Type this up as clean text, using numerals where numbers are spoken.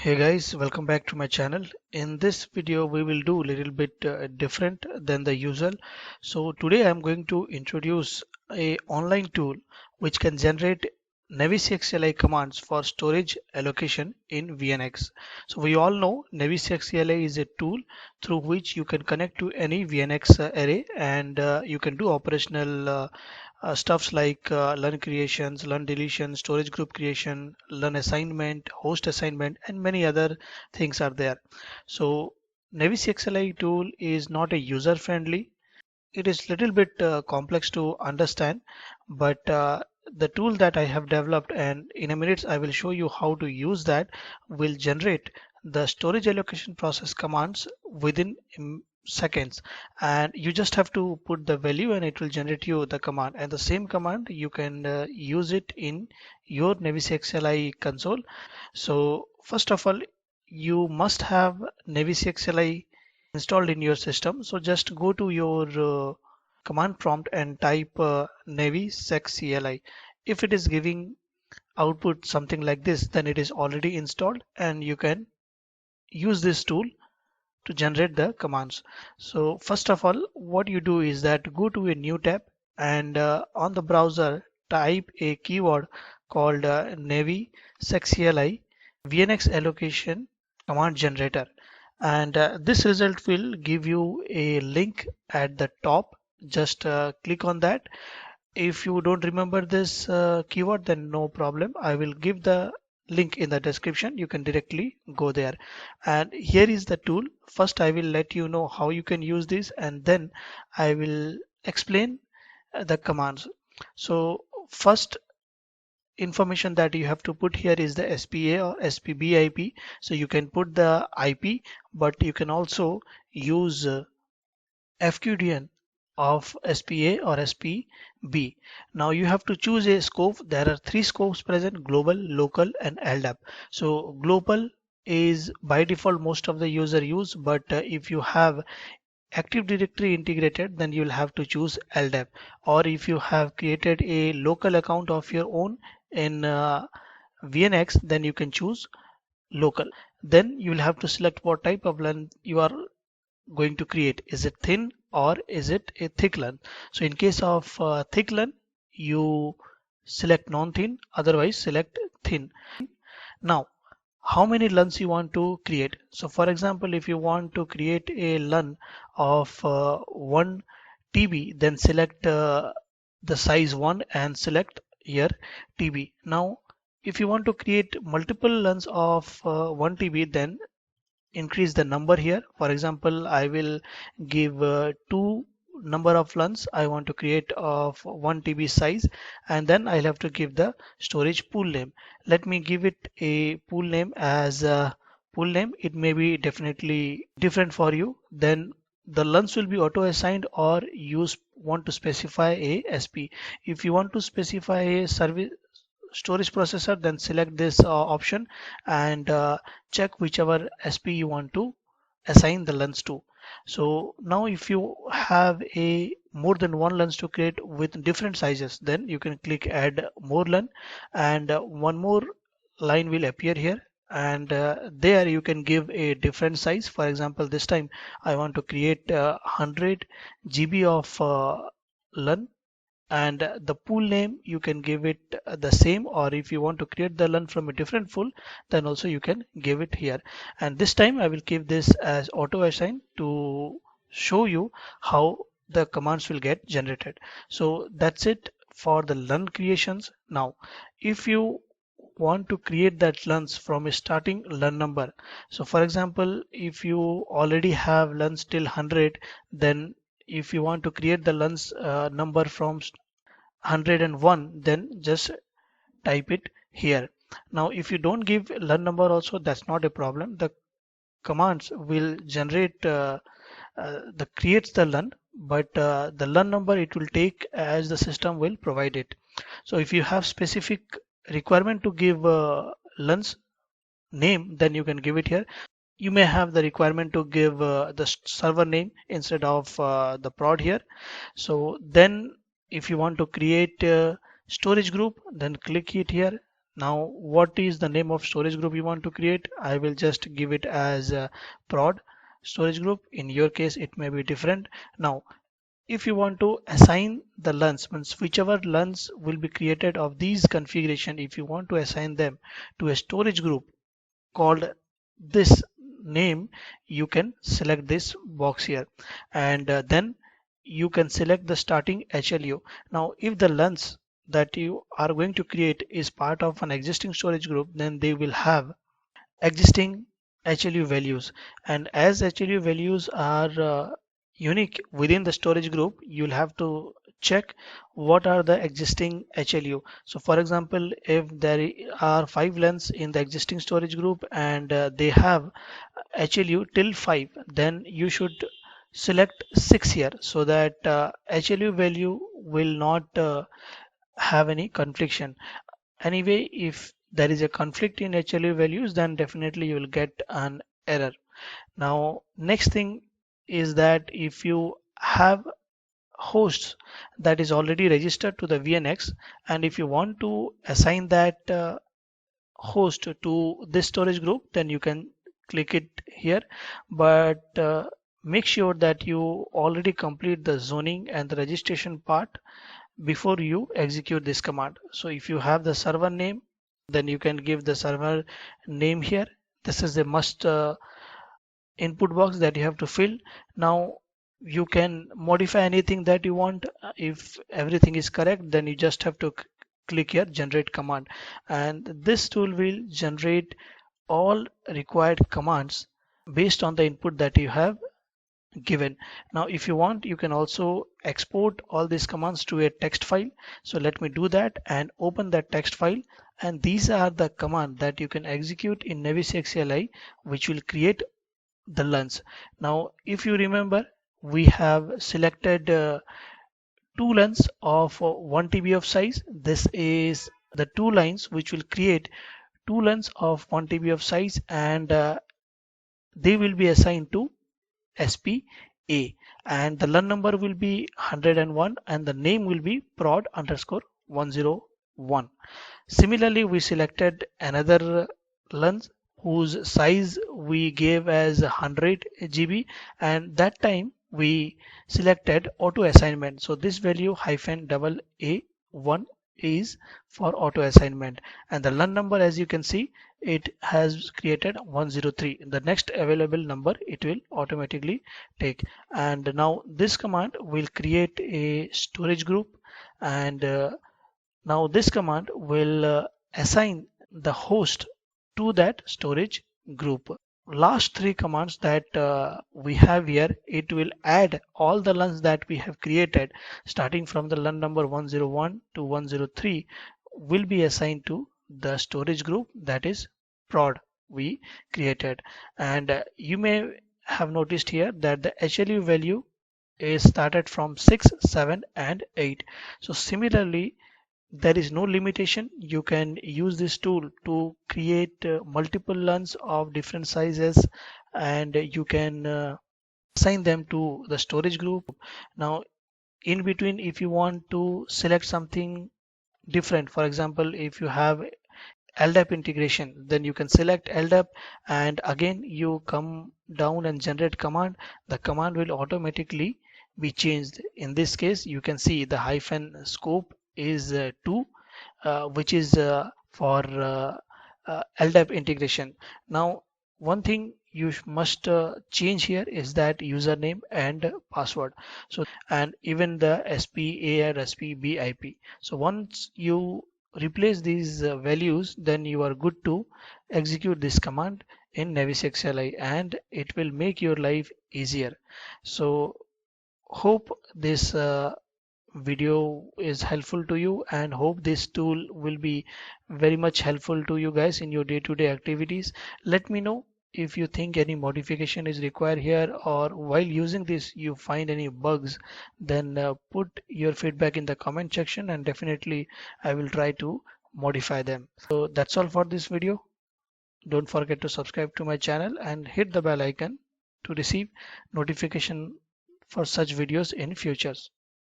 Hey guys, welcome back to my channel. In this video we will do a little bit different than the usual. So today I'm going to introduce a online tool which can generate NaviCXLI commands for storage allocation in VNX. So we all know NaviCXLI is a tool through which you can connect to any VNX array and you can do operational stuffs like learn creations, learn deletion, storage group creation, learn assignment, host assignment, and many other things are there. So NaviCXLI tool is not a user friendly. It is little bit complex to understand, but the tool that I have developed, and in a minute I will show you how to use that, will generate the storage allocation process commands within seconds, and you just have to put the value and it will generate you the command, and the same command you can use it in your NaviCXLI console. So first of all, you must have NaviCXLI installed in your system. So just go to your command prompt and type NaviCXLI. If it is giving output something like this, then it is already installed and you can use this tool to generate the commands. So first of all, what you do is that go to a new tab and on the browser type a keyword called NaviCXLI VNX allocation command generator, and this result will give you a link at the top. Just click on that. If you don't remember this keyword, then no problem. I will give the link in the description. You can directly go there. And here is the tool. First, I will let you know how you can use this, and then I will explain the commands. So first information that you have to put here is the SPA or SPB IP. So you can put the IP, but you can also use FQDN of SPA or SPB. Now you have to choose a scope. There are three scopes present: global, local, and LDAP. So global is by default most of the user use, but if you have Active Directory integrated, then you'll have to choose LDAP. Or if you have created a local account of your own in VNX, then you can choose local. Then you will have to select what type of LAN you are going to create. Is it thin or is it a thick LAN? So in case of thick LAN, you select non-thin, otherwise select thin. Now, how many LUNs you want to create? So for example, if you want to create a LUN of 1 TB, then select the size 1 and select here TB. Now, if you want to create multiple LUNs of 1 TB, then increase the number here. For example, I will give two number of LUNs I want to create of 1 TB size, and then I'll have to give the storage pool name. Let me give it a pool name as a pool name. It may be definitely different for you. Then the LUNs will be auto assigned, or you want to specify a SP. If you want to specify a service storage processor, then select this option and check whichever SP you want to assign the LUNs to. So now if you have a more than one LUNs to create with different sizes, then you can click add more LUN, and one more line will appear here, and there you can give a different size. For example, this time I want to create 100 GB of LUN, and the pool name you can give it the same, or if you want to create the LUN from a different pool, then also you can give it here. And this time I will keep this as auto assign to show you how the commands will get generated. So that's it for the LUN creations. Now if you want to create that LUNs from a starting LUN number, so for example, if you already have LUNs till 100, then if you want to create the LUNs number from 101, then just type it here. Now if you don't give LUN number also, that's not a problem. The commands will generate the creates the LUN, but the LUN number it will take as the system will provide it. So if you have specific requirement to give LUNs name, then you can give it here. You may have the requirement to give the server name instead of the prod here. So then if you want to create a storage group, then click it here. Now what is the name of storage group you want to create? I will just give it as prod storage group. In your case it may be different. Now if you want to assign the LUNs, means whichever LUNs will be created of these configuration, if you want to assign them to a storage group called this name, you can select this box here, and then you can select the starting HLU. Now if the LUNs that you are going to create is part of an existing storage group, then they will have existing HLU values, and as HLU values are unique within the storage group, you'll have to check what are the existing HLU. So for example, if there are 5 lens in the existing storage group and they have HLU till 5, then you should select 6 here so that HLU value will not have any confliction. Anyway, if there is a conflict in HLU values, then definitely you will get an error. Now, next thing is that if you have hosts that is already registered to the VNX, and if you want to assign that host to this storage group, then you can click it here. But make sure that you already complete the zoning and the registration part before you execute this command. So if you have the server name, then you can give the server name here. This is the must input box that you have to fill. Now you can modify anything that you want. If everything is correct, then you just have to click here generate command, and this tool will generate all required commands based on the input that you have given. Now if you want, you can also export all these commands to a text file. So let me do that and open that text file, and these are the command that you can execute in Navis CLI, which will create the LUNs. Now if you remember, we have selected two LUNs of 1 TB of size. This is the two lines which will create two LUNs of 1 TB of size, and they will be assigned to SPA, and the LUN number will be 101 and the name will be prod underscore 101. Similarly, we selected another LUN whose size we gave as 100 GB, and that time we selected auto assignment. So this value hyphen double A1 is for auto assignment, and the LUN number, as you can see, it has created 103. The next available number it will automatically take. And now this command will create a storage group, and now this command will assign the host to that storage group. Last three commands that we have here, it will add all the LUNs that we have created starting from the LUN number 101 to 103 will be assigned to the storage group, that is prod we created. And you may have noticed here that the HLU value is started from 6, 7 and 8. So similarly, there is no limitation. You can use this tool to create multiple LUNs of different sizes, and you can assign them to the storage group. Now in between, if you want to select something different, for example, if you have LDAP integration, then you can select LDAP, and again you come down and generate command. The command will automatically be changed. In this case, you can see the hyphen scope is 2, which is for LDAP integration. Now one thing you must change here is that username and password, so and even the SPA or SPBIP. So once you replace these values, then you are good to execute this command in Navis XLI, and it will make your life easier. So hope this video is helpful to you, and hope this tool will be very much helpful to you guys in your day-to-day activities. Let me know if you think any modification is required here, or while using this you find any bugs, then put your feedback in the comment section and definitely I will try to modify them. So that's all for this video. Don't forget to subscribe to my channel and hit the bell icon to receive notification for such videos in futures.